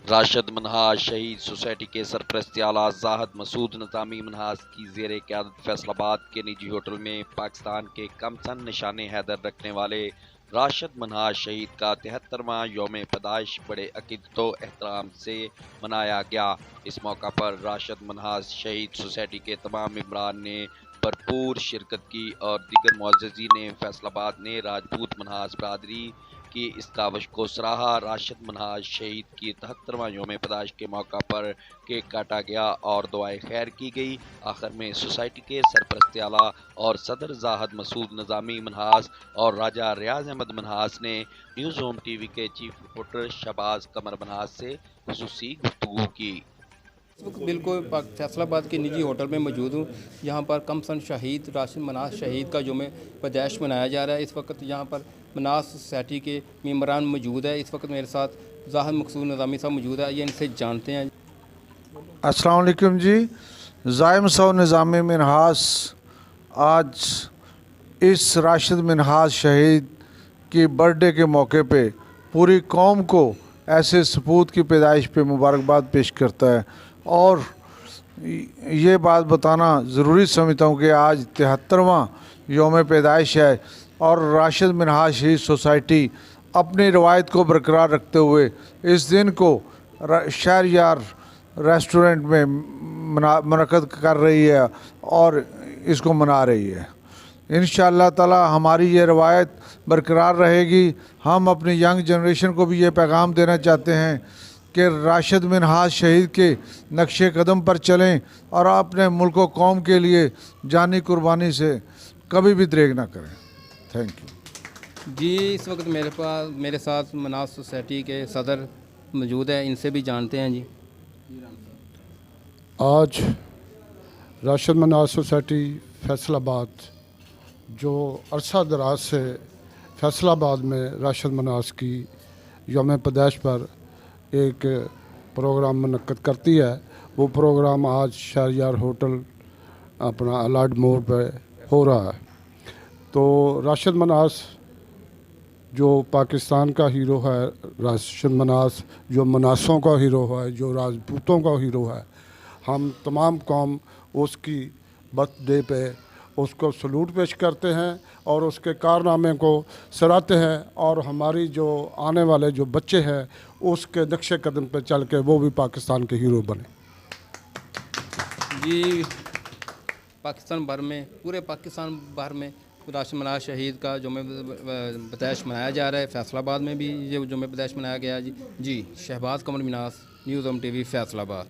राशिद मनहास शहीद सोसाइटी के सरपरस्त आला जाहिद मसूद निज़ामी मनहास की ज़ेर क़यादत फैसलाबाद के निजी होटल में पाकिस्तान के कमसन निशाने हैदर रखने वाले राशिद मनहास शहीद का 73वां यौम पैदाइश बड़े अकीदतो एहतराम से मनाया गया। इस मौका पर राशिद मनहास शहीद सोसाइटी के तमाम मेंबरान ने भरपूर शिरकत की और दीगर मुअज़्ज़िज़ीन ने फैसलाबाद ने राजपूत मनहास बरादरी की इस काविश को सराहा। राशिद मनहास शहीद की 73वां यौम पैदाइश के मौका पर केक काटा गया और दुआए खैर की गई। आखिर में सोसाइटी के सरपरस्त आला और सदर जाहिद मसूद निज़ामी मनहास और राजा रियाज अहमद मनहास ने न्यूज़ होम टीवी के चीफ रिपोर्टर शहबाज कमर मनहास से खुसूसी गुफ्तगू की। इस वक्त बिल्कुल फैसलाबाद के निजी होटल में मौजूद हूँ। यहाँ पर कमसन शहीद राशिद मनहास शहीद का यौम पैदाइश मनाया जा रहा है। इस वक्त यहाँ पर मनास सोसाइटी के मेम्बरान मौजूद है। इस वक्त मेरे साथ जाहिद मसूद निज़ामी साहब मौजूद है। ये इनसे जानते हैं। अस्सलाम वालेकुम जी। जाहिद मसूद निज़ामी मनहास आज इस राशिद मनहास शहीद की बर्थडे के मौके पे पूरी कौम को ऐसे सपूत की पैदाइश पे मुबारकबाद पेश करता है और ये बात बताना ज़रूरी समझता हूँ कि आज 73वां यौम पैदाइश है और राशिद मनहास शहीद सोसाइटी अपनी रवायत को बरकरार रखते हुए इस दिन को शहरयार रेस्टोरेंट में मुनक़द कर रही है और इसको मना रही है। इंशाअल्लाह ताला हमारी ये रवायत बरकरार रहेगी। हम अपनी यंग जनरेशन को भी ये पैगाम देना चाहते हैं कि राशिद मनहास शहीद के नक्शे कदम पर चलें और अपने मुल्क व कौम के लिए जानी कुर्बानी से कभी भी दरेग ना करें। थैंक यू जी। इस वक्त मेरे साथ मनास सोसाइटी के सदर मौजूद है। इनसे भी जानते हैं जी। आज राशिद मनहास सोसाइटी फैसलाबाद जो अरसा दराज से फैसलाबाद में राशिद मनहास की यौम पैदाइश पर एक प्रोग्राम मुनक़्क़द करती है, वो प्रोग्राम आज शहरयार होटल अपना अलाड मोड़ पे हो रहा है। तो राशिद मनहास जो पाकिस्तान का हीरो है, राशिद मनहास जो मनासों का हीरो है, जो राजपूतों का हीरो है, हम तमाम कौम उसकी बर्थडे पे उसको सलूट पेश करते हैं और उसके कारनामे को सराहते हैं और हमारी जो आने वाले जो बच्चे हैं उसके नक्शे कदम पे चल के वो भी पाकिस्तान के हीरो बने। जी, पाकिस्तान भर में, पूरे पाकिस्तान भर में राशिद मनहास शहीद का यौम पैदाइश मनाया जा रहा है। फैसलाबाद में भी ये यौम पैदाइश मनाया गया जी। शहबाज कमर Manas, news home TV, Faisalabad.